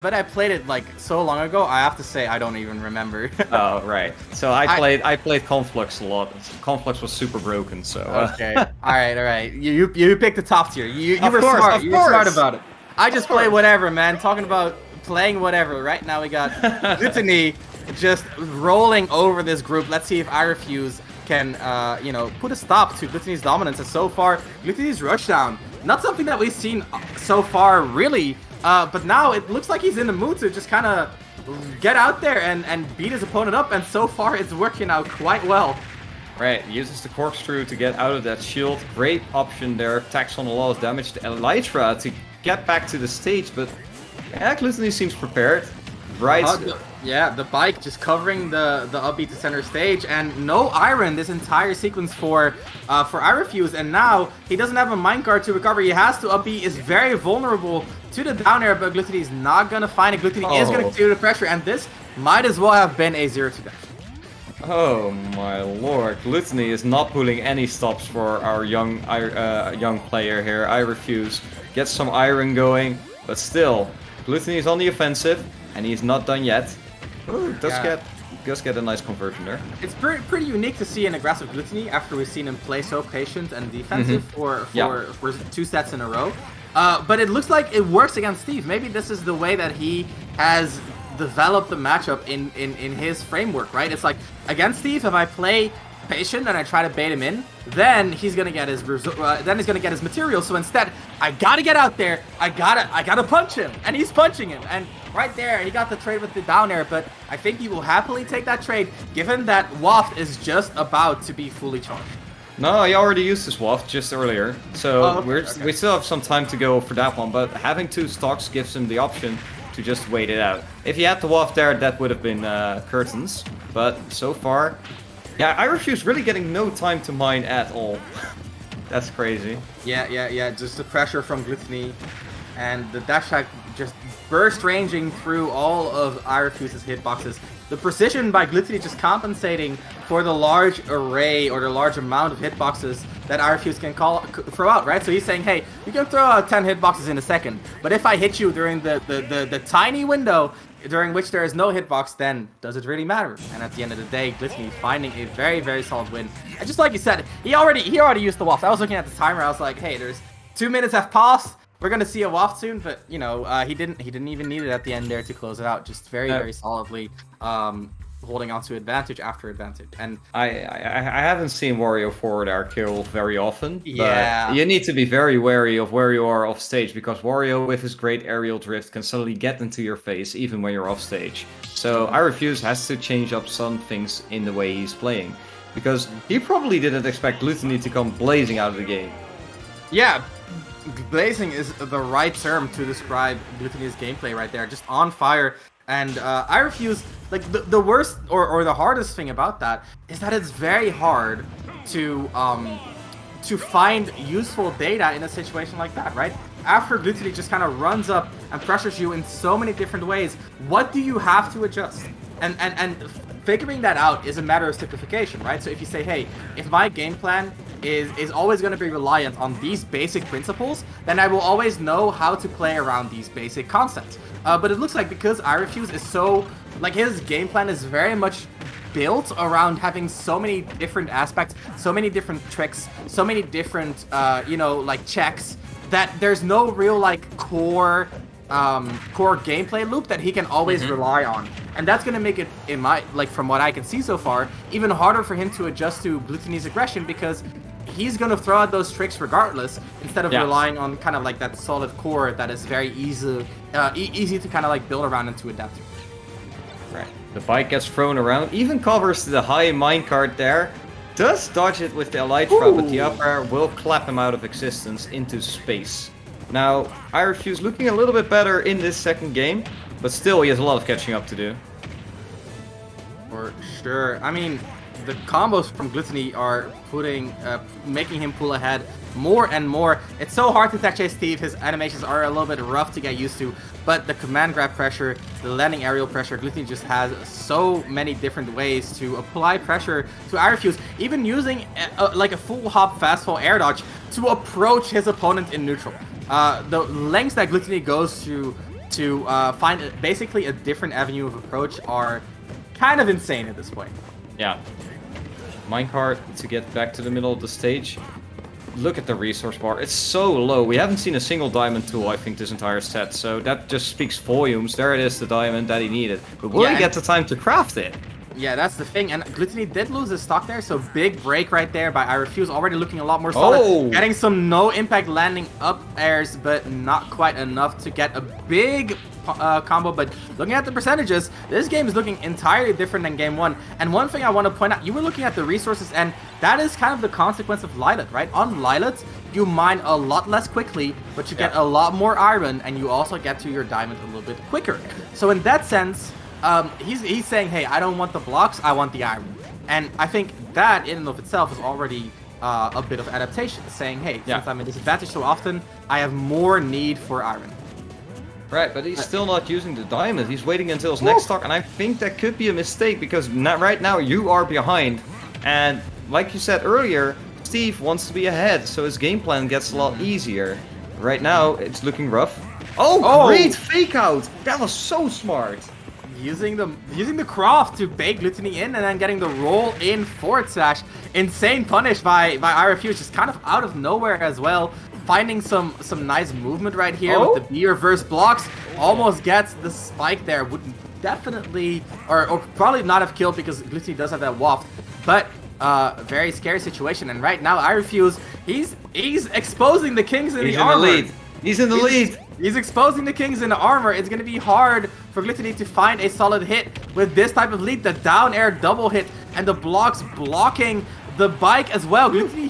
but I played it like so long ago. I have to say I don't even remember. Oh right. So I played Conflux a lot. Conflux was super broken. So. Okay. All right. You picked the top tier. You were course, smart. of You were smart course. about it. I just play whatever, man. Talking about playing whatever. Right now we got Glutonny just rolling over this group. Let's see if iRefuse can, put a stop to Glutonny's dominance. And so far, Glutonny's rushdown, not something that we've seen so far, really. But now it looks like he's in the mood to just kind of get out there and beat his opponent up. And so far, it's working out quite well. Right, uses the corkscrew to get out of that shield. Great option there. Tacks on a lot of damage to Elytra to get back to the stage, but yeah, Glutonny seems prepared. Right. The bike just covering the upbeat to center stage, and no iron this entire sequence for iRefuse, and now he doesn't have a minecart to recover. He has to upbeat, is very vulnerable to the down air, but Glutonny is not gonna find it. Glutonny is gonna do the pressure, and this might as well have been a 0-2 death. Oh my lord, Glutonny is not pulling any stops for our young player here. iRefuse gets some iron going, but still, Glutonny is on the offensive, and he's not done yet. Ooh, does get a nice conversion there. It's pretty unique to see an aggressive Glutonny after we've seen him play so patient and defensive for 2 sets in a row. But it looks like it works against Steve. Maybe this is the way that he has developed the matchup in his framework, right? It's like, against Steve, if I play patient and I try to bait him in, then he's gonna get his material. So instead, I gotta get out there. I gotta punch him, and he's punching him. And right there, he got the trade with the down air. But I think he will happily take that trade, given that Waft is just about to be fully charged. No, he already used his waft just earlier, so we still have some time to go for that one. But having 2 stocks gives him the option to just wait it out. If he had the waft there, that would have been curtains. But so far, yeah, iRefuse really getting no time to mine at all. That's crazy. Yeah. Just the pressure from Glutonny, and the dash attack just burst ranging through all of iRefuse's hitboxes. The precision by Glutonny just compensating for the large array or the large amount of hitboxes that iRefuse can throw out, right? So he's saying, hey, you can throw out 10 hitboxes in a second, but if I hit you during the tiny window during which there is no hitbox, then does it really matter? And at the end of the day, Glutonny finding a very, very solid win. And just like you said, he already used the waft. I was looking at the timer, I was like, hey, there's 2 minutes have passed. We're gonna see a waft soon, but he didn't even need it at the end there to close it out. Just very solidly holding on to advantage after advantage. And I haven't seen Wario forward air kill very often. Yeah. But you need to be very wary of where you are off stage, because Wario with his great aerial drift can suddenly get into your face even when you're off stage. So iRefuse has to change up some things in the way he's playing, because he probably didn't expect Glutonny to come blazing out of the game. Yeah. Blazing is the right term to describe Glutonny's gameplay right there. Just on fire. And iRefuse, like, the worst or the hardest thing about that is that it's very hard to find useful data in a situation like that, right? After Glutonny just kind of runs up and pressures you in so many different ways, what do you have to adjust? And figuring that out is a matter of simplification, right? So if you say, hey, if my game plan is always going to be reliant on these basic principles, then I will always know how to play around these basic concepts. But it looks like because iRefuse is so, like, his game plan is very much built around having so many different aspects, so many different tricks, so many different, checks, that there's no real, like, core gameplay loop that he can always rely on. And that's going to make it, from what I can see so far, even harder for him to adjust to Glutonny's aggression, because he's going to throw out those tricks regardless, instead of relying on kind of like that solid core that is very easy to kind of like build around and to adapt to. Right. The bike gets thrown around, even covers the high minecart there. Does dodge it with the Elytra, but the up air will clap him out of existence into space. Now, iRefuse looking a little bit better in this second game, but still he has a lot of catching up to do. For sure. I mean, the combos from Glutonny are making him pull ahead more and more. It's so hard to tech chase Steve. His animations are a little bit rough to get used to, but the command grab pressure, the landing aerial pressure, Glutonny just has so many different ways to apply pressure to iRefuse, even using like a full hop fast fall air dodge to approach his opponent in neutral. The lengths that Glutonny goes to to find basically a different avenue of approach are kind of insane at this point. Yeah. Minecart to get back to the middle of the stage. Look at the resource bar. It's so low. We haven't seen a single diamond tool, I think, this entire set. So that just speaks volumes. There it is, the diamond that he needed. But will he get the time to craft it? Yeah, that's the thing. And Glutonny did lose his stock there, so big break right there by iRefuse. Already looking a lot more solid. Oh. Getting some no impact landing up airs, but not quite enough to get a big combo. But looking at the percentages, this game is looking entirely different than game one. And one thing I want to point out, you were looking at the resources, and that is kind of the consequence of Lylat, right? On Lylat, you mine a lot less quickly, but you get a lot more iron, and you also get to your diamond a little bit quicker. So in that sense, he's saying, hey, I don't want the blocks, I want the iron. And I think that in and of itself is already a bit of adaptation, saying, hey, since I'm in disadvantage so often, I have more need for iron. Right, but he's still not using the diamond. He's waiting until his next stock, and I think that could be a mistake, because right now you are behind. And like you said earlier, Steve wants to be ahead, so his game plan gets a lot easier. Right now, it's looking rough. Oh, great fake out! That was so smart! Using the croft to bait Glutonny in, and then getting the roll in forward slash. Insane punish by iRefuse, just kind of out of nowhere as well. Finding some nice movement right here with the B reverse blocks. Almost gets the spike there. Would definitely, or probably not have killed, because Glutonny does have that waft. But very scary situation. And right now iRefuse, he's exposing the kings in the armor. He's in the lead. He's exposing the kings in the armor. It's going to be hard for Glutonny to find a solid hit with this type of lead. The down air double hit and the blocks blocking the bike as well. Glutonny,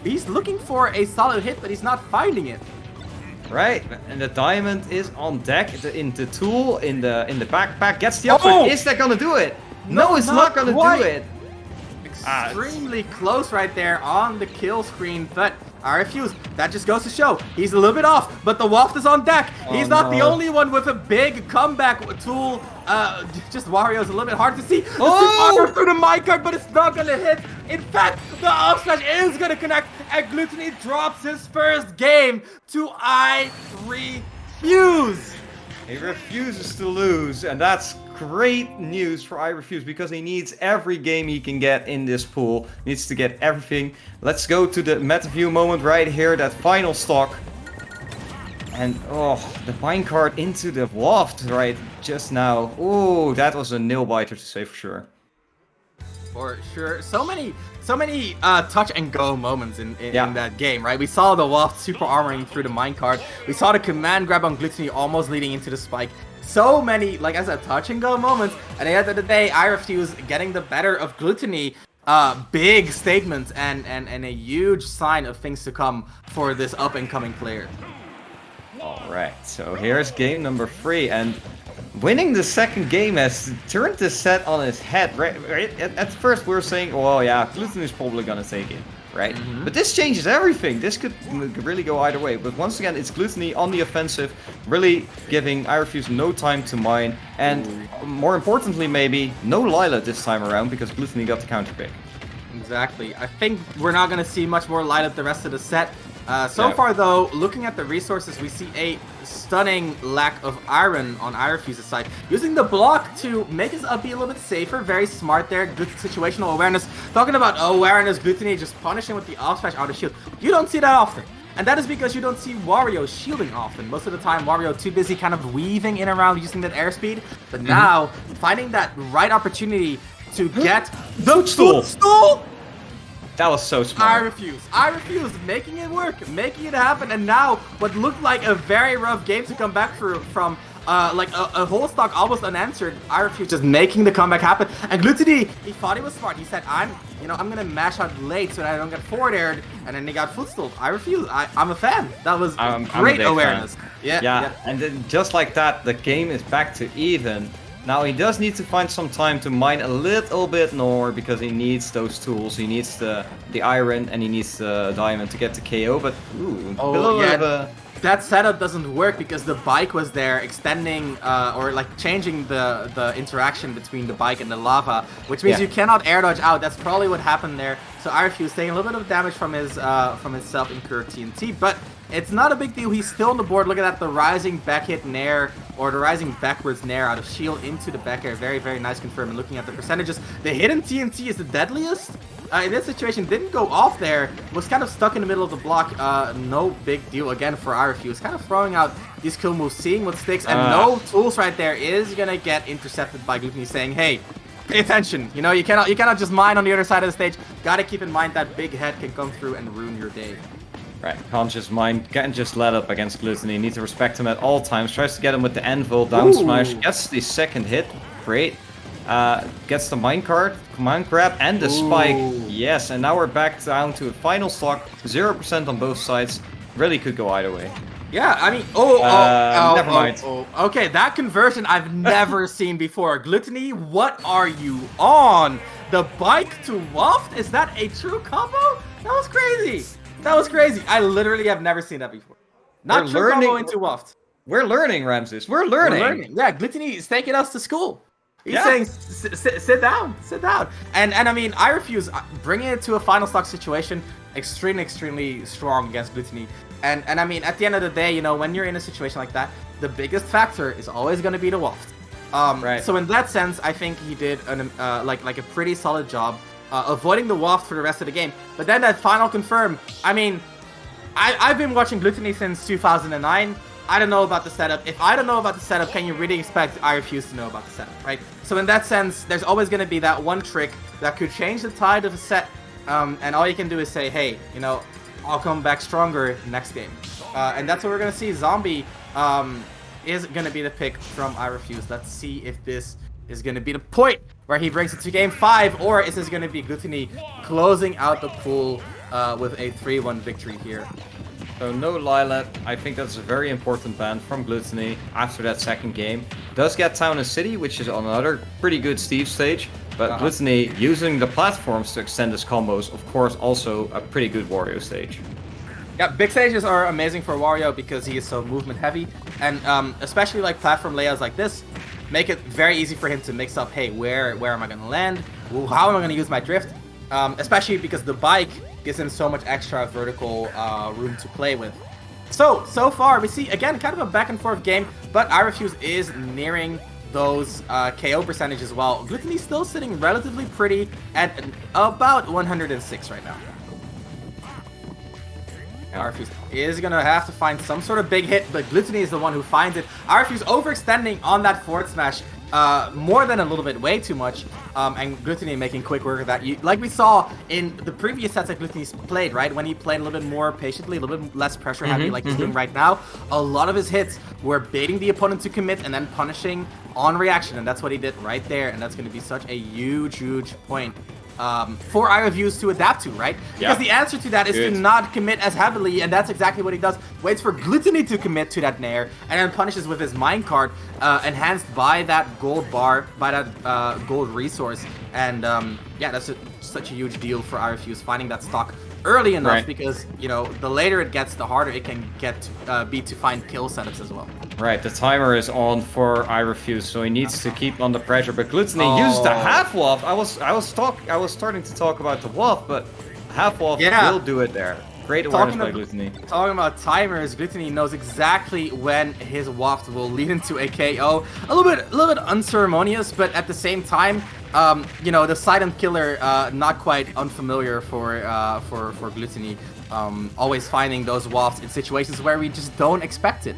he's looking for a solid hit, but he's not finding it. Right, and the diamond is on deck. In the tool, in the backpack, gets the upside. Is that going to do it? No, it's not going to do it. Extremely close right there on the kill screen, but iRefuse, that just goes to show he's a little bit off, but the waft is on deck. He's not the only one with a big comeback tool. Just Wario's a little bit hard to see. Armor through the minecart, but it's not gonna hit. In fact, the up smash is gonna connect, and Glutonny drops his first game to iRefuse. He refuses to lose, and that's great news for iRefuse, because he needs every game he can get in this pool. Needs to get everything. Let's go to the MetaView moment right here, that final stock. And the minecart into the waft right just now. Oh, that was a nail biter to say for sure. For sure. So many touch and go moments in that game, right? We saw the waft super armoring through the minecart. We saw the command grab on Glutonny almost leading into the spike. So many, like I said, touch and go moments. And at the end of the day, iRefuse getting the better of Glutonny. Big statements and a huge sign of things to come for this up and coming player. Alright, so here's game number 3, and winning the second game has turned the set on its head. Right? At first we were saying, oh yeah, Glutonny is probably gonna take it, right? But this changes everything. This could really go either way. But once again, it's Glutonny on the offensive, really giving iRefuse no time to mine, and more importantly maybe, no Lylat this time around, because Glutonny got the counter pick. Exactly. I think we're not gonna see much more Lylat the rest of the set. So far though, looking at the resources, we see a stunning lack of iron on iRefuse's side. Using the block to make his up be a little bit safer, very smart there, good situational awareness. Talking about awareness, Glutonny just punishing with the off smash out of shield. You don't see that often. And that is because you don't see Wario shielding often. Most of the time, Wario too busy kind of weaving in around using that airspeed. But now, finding that right opportunity to get the footstool. That was so smart. iRefuse, making it work, making it happen, and now what looked like a very rough game to come back from, like a whole stock almost unanswered. iRefuse just making the comeback happen, and Glutonny, he thought he was smart. He said, I'm gonna mash out late so that I don't get forward aired, and then he got footstool. iRefuse, I'm a fan. That was great awareness. Yeah, and then just like that, the game is back to even. Now he does need to find some time to mine a little bit more, because he needs those tools. He needs the iron and he needs the diamond to get the KO. But that setup doesn't work because the bike was there, extending or like changing the interaction between the bike and the lava, which means you cannot air dodge out. That's probably what happened there. So iRefuse taking a little bit of damage from his self-incurred TNT, but It's not a big deal. He's still on the board. Look at that, the rising back hit nair, or the rising backwards nair out of shield into the back air. Very, very nice confirm. And looking at the percentages, the hidden TNT is the deadliest. In this situation, didn't go off there. Was kind of stuck in the middle of the block. No big deal again for iRefuse. Kind of throwing out these kill moves, seeing what sticks, and no tools right there is gonna get intercepted by Glutonny, saying, "Hey, pay attention. You know, you cannot just mine on the other side of the stage. Gotta keep in mind that big head can come through and ruin your day." Right, can't just let up against Glutonny. Need to respect him at all times. Tries to get him with the anvil, down smash, gets the second hit, great. Gets the minecart, command grab, and the spike. Yes, and now we're back down to a final stock, 0% on both sides. Really could go either way. Yeah, I mean, never mind. Okay, that conversion I've never seen before. Glutonny, what are you on? The bike to waft? Is that a true combo? That was crazy. That was crazy. I literally have never seen that before. Not true combo into waft. We're learning, Ramses. We're learning. Yeah, Glutonny is taking us to school. He's saying, sit down. And I mean, iRefuse, bringing it to a final stock situation, extremely strong against Glutonny. And I mean, at the end of the day, you know, when you're in a situation like that, the biggest factor is always going to be the waft. Right. So in that sense, I think he did like a pretty solid job avoiding the waft for the rest of the game. But then that final confirm, I mean, I've been watching Glutonny since 2009. I don't know about the setup. If I don't know about the setup, can you really expect iRefuse to know about the setup, right? So in that sense, there's always going to be that one trick that could change the tide of a set, and all you can do is say, hey, you know, I'll come back stronger next game. And that's what we're going to see. Zombie is going to be the pick from iRefuse. Let's see if this is going to be the point where he brings it to game 5, or is this going to be Glutonny closing out the pool with a 3-1 victory here. So no Lilat. I think that's a very important ban from Glutonny after that second game. Does get Town and City, which is on another pretty good Steve stage. But Glutonny using the platforms to extend his combos, of course, also a pretty good Wario stage. Yeah, big stages are amazing for Wario because he is so movement heavy. And especially like platform layouts like this, make it very easy for him to mix up, hey, where am I going to land? How am I going to use my drift? Especially because the bike gives him so much extra vertical room to play with. So far, we see, again, kind of a back and forth game, but iRefuse is nearing those KO percentage as well. Glutonny's still sitting relatively pretty at about 106 right now. iRefuse is going to have to find some sort of big hit, but Glutonny is the one who finds it. iRefuse overextending on that forward smash more than a little bit, way too much, and Glutonny making quick work of that. Like we saw in the previous sets that Glutonny's played, right? When he played a little bit more patiently, a little bit less pressure heavy like he's doing right now, a lot of his hits were baiting the opponent to commit and then punishing on reaction, and that's what he did right there, and that's going to be such a huge point for iRefuse to adapt to, right? Because the answer to that is to not commit as heavily, and that's exactly what he does. Waits for Glutonny to commit to that nair, and then punishes with his minecart, enhanced by that gold bar, by that gold resource. And yeah, that's such a huge deal for iRefuse, finding that stock early enough, because, you know, the later it gets, the harder it can get be to find kill setups as well. Right, the timer is on for iRefuse, so he needs to keep under pressure. But Glutonny used the half waft. I was starting to talk about the waft, but half waft will do it there. Great awareness by Glutonny. Talking about timers, Glutonny knows exactly when his waft will lead into a KO. A little bit unceremonious, but at the same time, you know, the silent killer, not quite unfamiliar for Glutonny. Always finding those wafts in situations where we just don't expect it.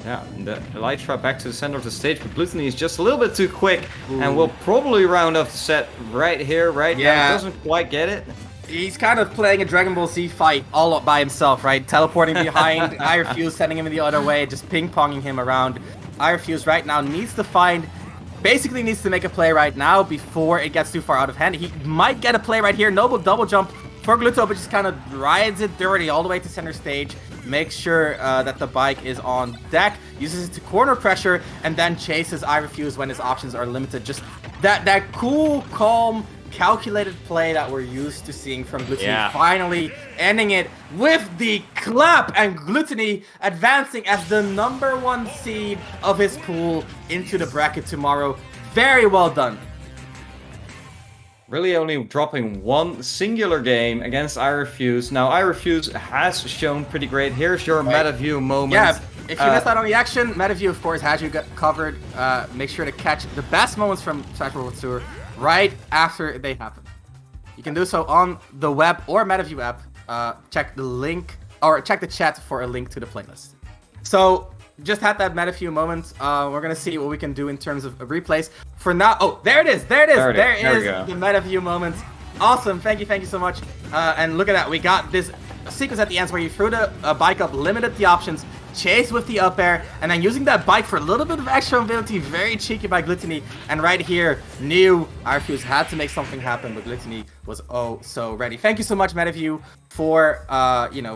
Yeah, and the Elytra back to the center of the stage, but Glutonny is just a little bit too quick, and will probably round off the set right here, right now. Doesn't quite get it. He's kind of playing a Dragon Ball Z fight all up by himself, right? Teleporting behind iRefuse, sending him the other way, just ping-ponging him around. iRefuse right now needs to make a play right now before it gets too far out of hand. He might get a play right here. Noble double jump for Gluto, but just kind of rides it dirty all the way to center stage. Makes sure that the bike is on deck, uses it to corner pressure, and then chases iRefuse when his options are limited. Just that cool, calm, calculated play that we're used to seeing from Glutonny, finally ending it with the clap, and Glutonny advancing as the #1 seed of his pool into the bracket tomorrow. Very well done. Really only dropping one singular game against iRefuse. Now, iRefuse has shown pretty great. Here's your MetaView moment. Yeah, if you missed out on the action, MetaView, of course, has you covered. Make sure to catch the best moments from Smash Bros. Tour right after they happen. You can do so on the web or MetaView app. Check the link, or check the chat for a link to the playlist. So, just had that MetaView moment. We're gonna see what we can do in terms of replays. For now, oh, there it is, there is the MetaView moment. Awesome, thank you so much. And look at that, we got this sequence at the end where you threw the bike up, limited the options, chase with the up air, and then using that bike for a little bit of extra mobility. Very cheeky by Glutonny. And right here, knew iRefuse had to make something happen, but Glutonny was oh so ready. Thank you so much, MetaView, for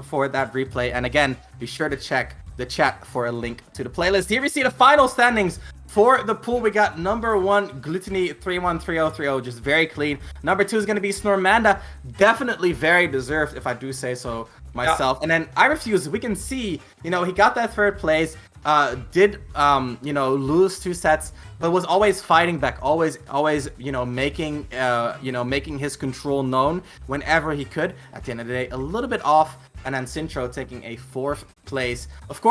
for that replay. And again, be sure to check the chat for a link to the playlist. Here we see the final standings for the pool. We got number 1, Glutonny 313030, just very clean. Number 2 is going to be Snormanda, definitely very deserved, if I do say so myself. Yeah. And then iRefuse, we can see, he got that 3rd place, did lose 2 sets, but was always fighting back, always making making his control known whenever he could. At the end of the day, a little bit off. And then Sintro taking a 4th place. Of course,